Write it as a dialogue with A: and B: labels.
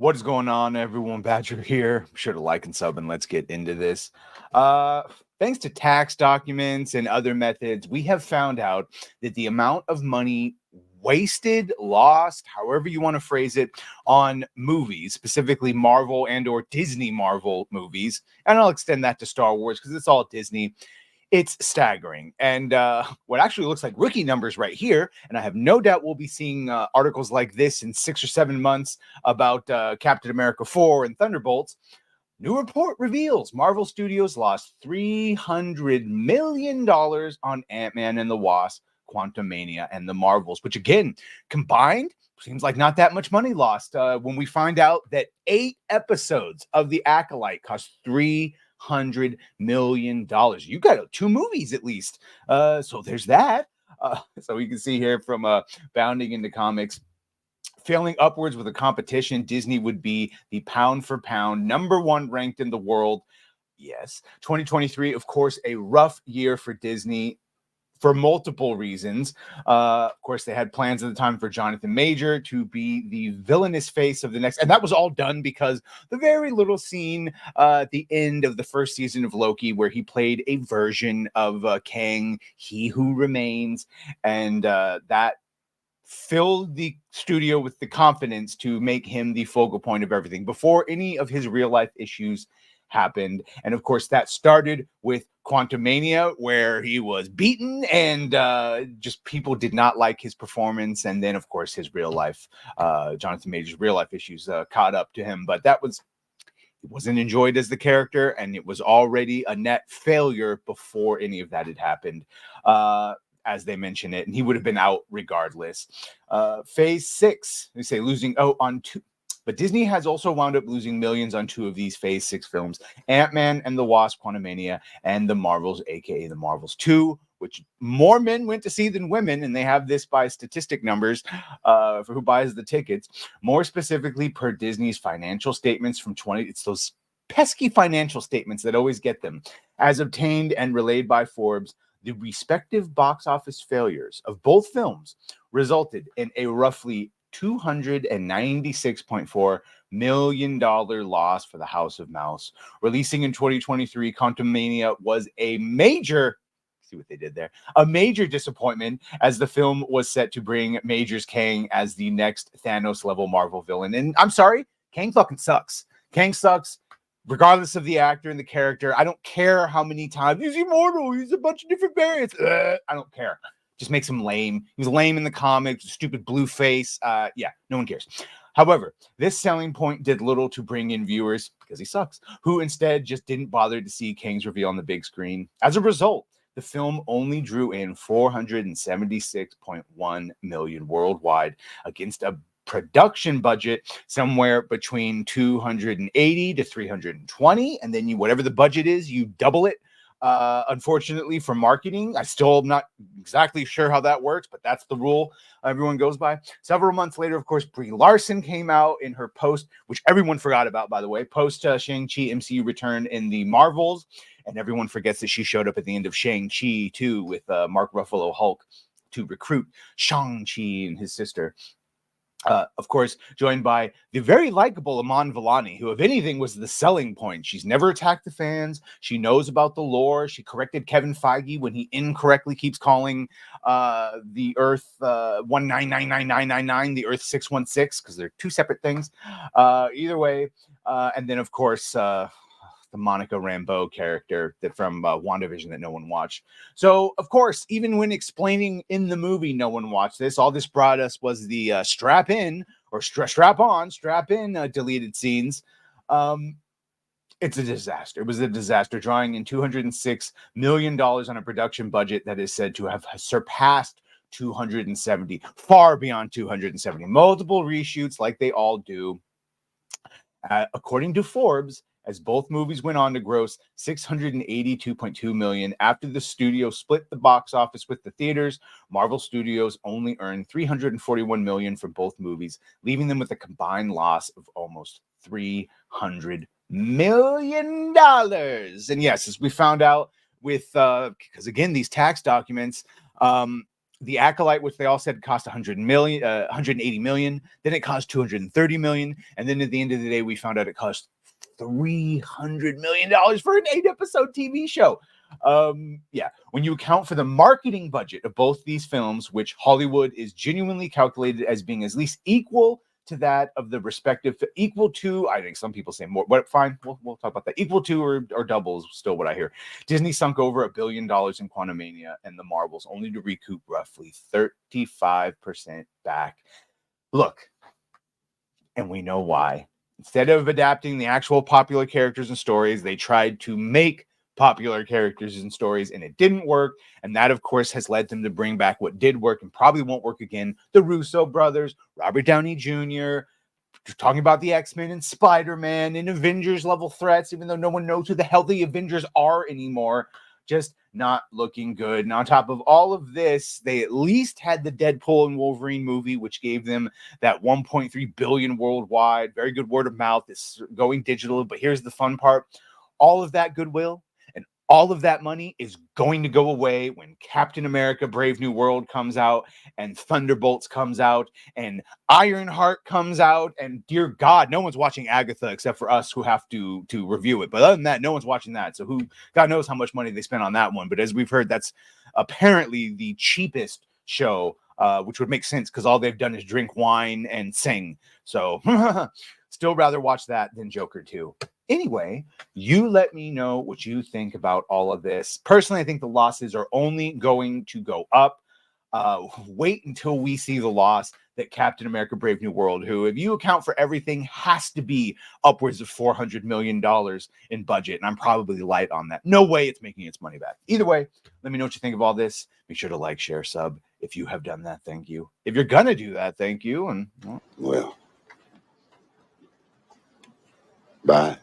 A: What is going on, everyone? Badger here. Be sure to like and sub, and let's get into this. Uh, Thanks to tax documents and other methods, we have found out that the amount of money wasted, lost, however you want to phrase it, on movies, specifically Marvel and or Disney Marvel movies, and I'll extend that to Star Wars because it's all Disney. It's staggering. And what actually looks like rookie numbers right here, and I have no doubt we'll be seeing articles like this in 6 or 7 months about Captain America 4 and Thunderbolts. New report reveals Marvel Studios lost $300 million on Ant-Man and the Wasp, Quantumania and the Marvels, which again, combined, seems like not that much money lost when we find out that 8 episodes of The Acolyte cost $300 million. You got 2 movies at least. So there's that. So we can see here from Bounding into Comics, failing upwards with a competition, Disney would be the pound for pound #1 ranked in the world. Yes. 2023, of course, a rough year for Disney for multiple reasons. Of course, they had plans at the time for Jonathan Major to be the villainous face of the next, and that was all done because the very little scene at the end of the first season of Loki, where he played a version of Kang, He Who Remains, and that filled the studio with the confidence to make him the focal point of everything before any of his real life issues happened. And of course, that started with Quantumania, where he was beaten and just people did not like his performance. And then, of course, his real life, Jonathan Major's real life issues caught up to him. But that was, it wasn't enjoyed as the character, and it was already a net failure before any of that had happened. As they mention it, and he would have been out regardless. Phase 6, they say losing on 2, but Disney has also wound up losing millions on 2 of these Phase 6 films: Ant-Man and the Wasp, Quantumania, and the Marvels, aka the Marvels 2, which more men went to see than women, and they have this by statistic numbers for who buys the tickets. More specifically, per Disney's financial statements from it's those pesky financial statements that always get them, as obtained and relayed by Forbes. The respective box office failures of both films resulted in a roughly $296.4 million loss for the House of Mouse. Releasing in 2023, Quantumania was a major, see what they did there, a major disappointment, as the film was set to bring Major's Kang as the next Thanos-level Marvel villain. And I'm sorry, Kang fucking sucks. Kang sucks. Regardless of the actor and the character, I don't care how many times he's immortal, he's a bunch of different variants. I don't care. Just makes him lame. He was lame in the comics, stupid blue face. Yeah, no one cares. However, this selling point did little to bring in viewers, because he sucks, who instead just didn't bother to see Kang's reveal on the big screen. As a result, the film only drew in 476.1 million worldwide against a production budget somewhere between 280 to 320, and then you, whatever the budget is, you double it. Unfortunately, for marketing, I still am not exactly sure how that works, but that's the rule everyone goes by. Several months later, of course, Brie Larson came out in her post, which everyone forgot about, by the way, post Shang-Chi MCU return in the Marvels, and everyone forgets that she showed up at the end of Shang-Chi too with Mark Ruffalo Hulk to recruit Shang-Chi and his sister. Of course, joined by the very likable Iman Vellani, who, if anything, was the selling point. She's never attacked the fans. She knows about the lore. She corrected Kevin Feige when he incorrectly keeps calling the Earth 1999999 the Earth 616, because they're 2 separate things. Either way, and then, of course, the Monica Rambeau character that from WandaVision that no one watched. So, of course, even when explaining in the movie, no one watched this. All this brought us was the strap in deleted scenes. It's a disaster. It was a disaster, drawing in $206 million on a production budget that is said to have surpassed 270, far beyond 270. Multiple reshoots like they all do. According to Forbes, as both movies went on to gross $682.2 million after the studio split the box office with the theaters, Marvel Studios only earned $341 million for both movies, leaving them with a combined loss of almost $300 million. And yes, as we found out with, because again, these tax documents, The Acolyte, which they all said cost 180 million, then it cost 230 million, and then at the end of the day, we found out it cost $300 million for an 8-episode TV show. Yeah, when you account for the marketing budget of both these films, which Hollywood is genuinely calculated as being at least equal to that of the respective, equal to, I think some people say more, but fine, we'll talk about that. Equal to or double is still what I hear. Disney sunk over $1 billion in Quantumania and the Marvels, only to recoup roughly 35% back. Look, and we know why. Instead of adapting the actual popular characters and stories, they tried to make popular characters and stories, and it didn't work. And that, of course, has led them to bring back what did work and probably won't work again. The Russo brothers, Robert Downey Jr., talking about the X-Men and Spider-Man and Avengers level threats, even though no one knows who the hell the Avengers are anymore. Just not looking good. And on top of all of this, they at least had the Deadpool and Wolverine movie, which gave them that 1.3 billion worldwide. Very good word of mouth. It's going digital. But here's the fun part. All of that goodwill and all of that money is going to go away when Captain America Brave New World comes out and Thunderbolts comes out and Ironheart comes out, and dear God, no one's watching Agatha except for us who have to review it. But other than that, no one's watching that. So who, God knows how much money they spent on that one. But as we've heard, that's apparently the cheapest show, which would make sense because all they've done is drink wine and sing. So still rather watch that than Joker 2. Anyway, you let me know what you think about all of this. Personally, I think the losses are only going to go up. Wait until we see the loss that Captain America Brave New World, who, if you account for everything, has to be upwards of $400 million in budget. And I'm probably light on that. No way it's making its money back. Either way, let me know what you think of all this. Make sure to like, share, sub. If you have done that, thank you. If you're going to do that, thank you. And
B: well, bye.